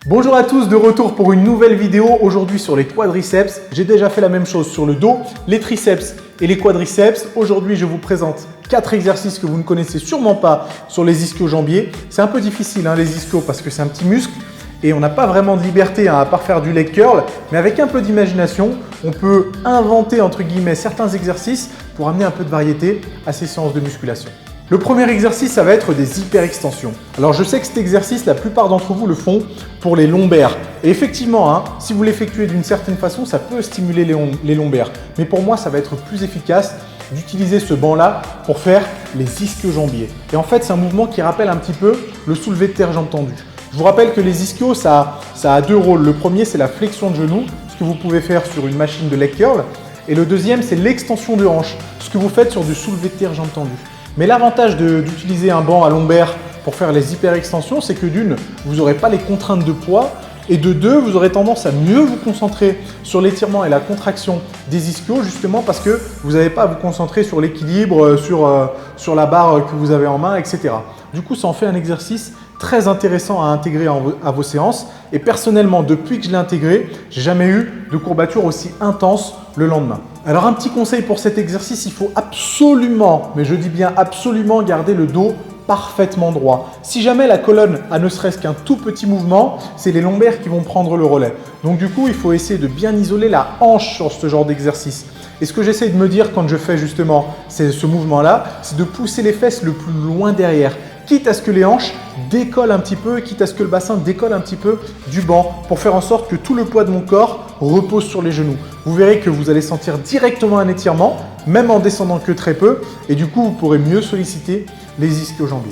Bonjour à tous, de retour pour une nouvelle vidéo aujourd'hui sur les quadriceps. J'ai déjà fait la même chose sur le dos, les triceps et les quadriceps. Aujourd'hui, je vous présente 4 exercices que vous ne connaissez sûrement pas sur les ischio-jambiers. C'est un peu difficile les ischios parce que c'est un petit muscle et on n'a pas vraiment de liberté à part faire du leg curl. Mais avec un peu d'imagination, on peut inventer entre guillemets certains exercices pour amener un peu de variété à ces séances de musculation. Le premier exercice, ça va être des hyperextensions. Alors je sais que cet exercice, la plupart d'entre vous le font pour les lombaires. Et effectivement, si vous l'effectuez d'une certaine façon, ça peut stimuler les lombaires. Mais pour moi, ça va être plus efficace d'utiliser ce banc-là pour faire les ischio-jambiers. Et en fait, c'est un mouvement qui rappelle un petit peu le soulevé de terre jambes tendues. Je vous rappelle que les ischios, ça a deux rôles. Le premier, c'est la flexion de genou, ce que vous pouvez faire sur une machine de leg curl. Et le deuxième, c'est l'extension de hanche, ce que vous faites sur du soulevé de terre jambes tendues. Mais l'avantage d'utiliser un banc à lombaire pour faire les hyperextensions, c'est que d'une, vous n'aurez pas les contraintes de poids et de deux, vous aurez tendance à mieux vous concentrer sur l'étirement et la contraction des ischios justement parce que vous n'avez pas à vous concentrer sur l'équilibre, sur la barre que vous avez en main, etc. Du coup, ça en fait un exercice très intéressant à intégrer à vos séances. Et personnellement, depuis que je l'ai intégré, j'ai jamais eu de courbature aussi intense le lendemain. Alors un petit conseil pour cet exercice, il faut absolument, mais je dis bien absolument, garder le dos parfaitement droit. Si jamais la colonne a ne serait-ce qu'un tout petit mouvement, c'est les lombaires qui vont prendre le relais. Donc du coup, il faut essayer de bien isoler la hanche sur ce genre d'exercice. Et ce que j'essaie de me dire quand je fais justement ce mouvement-là, c'est de pousser les fesses le plus loin derrière, quitte à ce que les hanches décollent un petit peu, quitte à ce que le bassin décolle un petit peu du banc pour faire en sorte que tout le poids de mon corps repose sur les genoux. Vous verrez que vous allez sentir directement un étirement, même en descendant que très peu, et du coup, vous pourrez mieux solliciter les ischio-jambiers.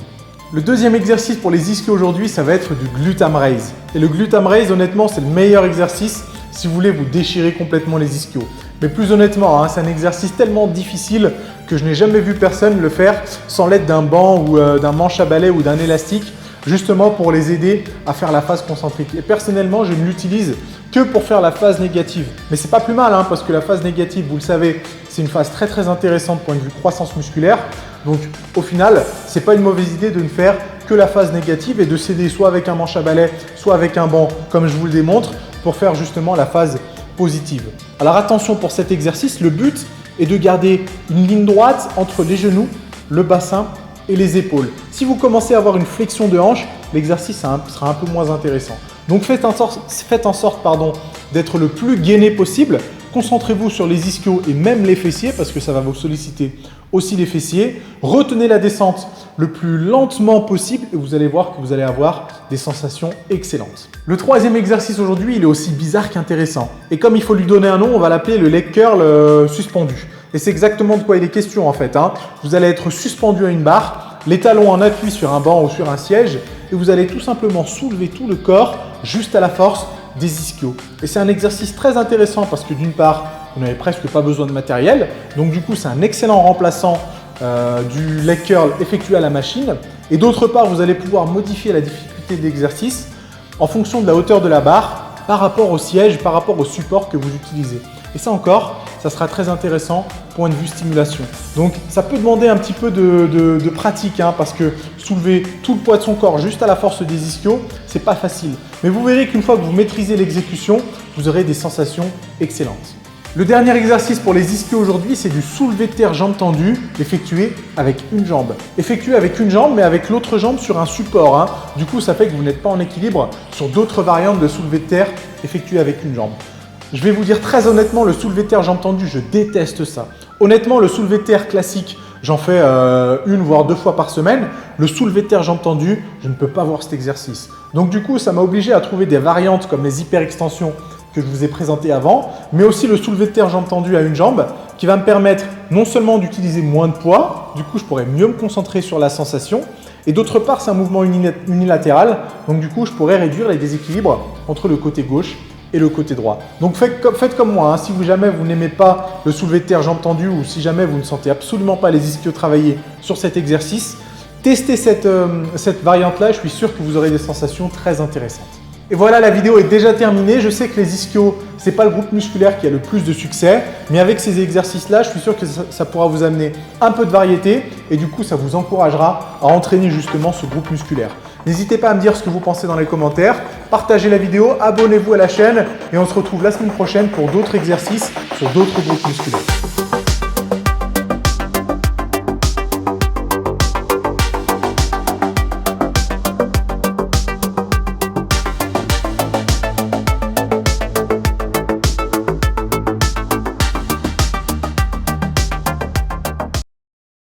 Le deuxième exercice pour les ischios aujourd'hui, ça va être du gluteam raise. Et le gluteam raise, honnêtement, c'est le meilleur exercice si vous voulez vous déchirer complètement les ischios. Mais plus honnêtement, c'est un exercice tellement difficile que je n'ai jamais vu personne le faire sans l'aide d'un banc ou d'un manche à balai ou d'un élastique, justement pour les aider à faire la phase concentrique. Et personnellement, je ne l'utilise que pour faire la phase négative. Mais c'est pas plus mal parce que la phase négative, vous le savez, c'est une phase très très intéressante point de vue croissance musculaire. Donc au final, c'est pas une mauvaise idée de ne faire que la phase négative et de s'aider soit avec un manche à balai, soit avec un banc, comme je vous le démontre, pour faire justement la phase positive. Alors attention pour cet exercice, le but est de garder une ligne droite entre les genoux, le bassin et les épaules. Si vous commencez à avoir une flexion de hanche, l'exercice sera un peu moins intéressant. Donc faites en sorte d'être le plus gainé possible. Concentrez-vous sur les ischios et même les fessiers parce que ça va vous solliciter aussi les fessiers. Retenez la descente le plus lentement possible et vous allez voir que vous allez avoir des sensations excellentes. Le troisième exercice aujourd'hui, il est aussi bizarre qu'intéressant. Et comme il faut lui donner un nom, on va l'appeler le leg curl suspendu. Et c'est exactement de quoi il est question en fait. Vous allez être suspendu à une barre, les talons en appui sur un banc ou sur un siège et vous allez tout simplement soulever tout le corps juste à la force des ischios. Et c'est un exercice très intéressant parce que d'une part, vous n'avez presque pas besoin de matériel. Donc du coup, c'est un excellent remplaçant du leg curl effectué à la machine. Et d'autre part, vous allez pouvoir modifier la difficulté de l'exercice en fonction de la hauteur de la barre par rapport au siège, par rapport au support que vous utilisez. Et ça encore, ça sera très intéressant point de vue stimulation. Donc ça peut demander un petit peu de pratique parce que soulever tout le poids de son corps juste à la force des ischios, c'est pas facile. Mais vous verrez qu'une fois que vous maîtrisez l'exécution, vous aurez des sensations excellentes. Le dernier exercice pour les ischios aujourd'hui, c'est du soulevé de terre jambes tendues effectué avec une jambe. Effectué avec une jambe mais avec l'autre jambe sur un support. Du coup, ça fait que vous n'êtes pas en équilibre sur d'autres variantes de soulevé de terre effectué avec une jambe. Je vais vous dire très honnêtement, le soulevé de terre jambes tendues, je déteste ça. Honnêtement, le soulevé de terre classique, j'en fais une voire 2 fois par semaine. Le soulevé de terre jambes tendues, je ne peux pas voir cet exercice. Donc du coup, ça m'a obligé à trouver des variantes comme les hyperextensions que je vous ai présentées avant, mais aussi le soulevé de terre jambes tendues à une jambe qui va me permettre non seulement d'utiliser moins de poids, du coup je pourrais mieux me concentrer sur la sensation, et d'autre part c'est un mouvement unilatéral, donc du coup je pourrais réduire les déséquilibres entre le côté gauche et le côté droit. Donc faites comme moi, si jamais vous n'aimez pas le soulevé de terre jambes tendues ou si jamais vous ne sentez absolument pas les ischios travailler sur cet exercice, testez cette variante-là, je suis sûr que vous aurez des sensations très intéressantes. Et voilà, la vidéo est déjà terminée. Je sais que les ischios, ce n'est pas le groupe musculaire qui a le plus de succès, mais avec ces exercices-là, je suis sûr que ça pourra vous amener un peu de variété et du coup, ça vous encouragera à entraîner justement ce groupe musculaire. N'hésitez pas à me dire ce que vous pensez dans les commentaires, partagez la vidéo, abonnez-vous à la chaîne et on se retrouve la semaine prochaine pour d'autres exercices sur d'autres groupes musculaires.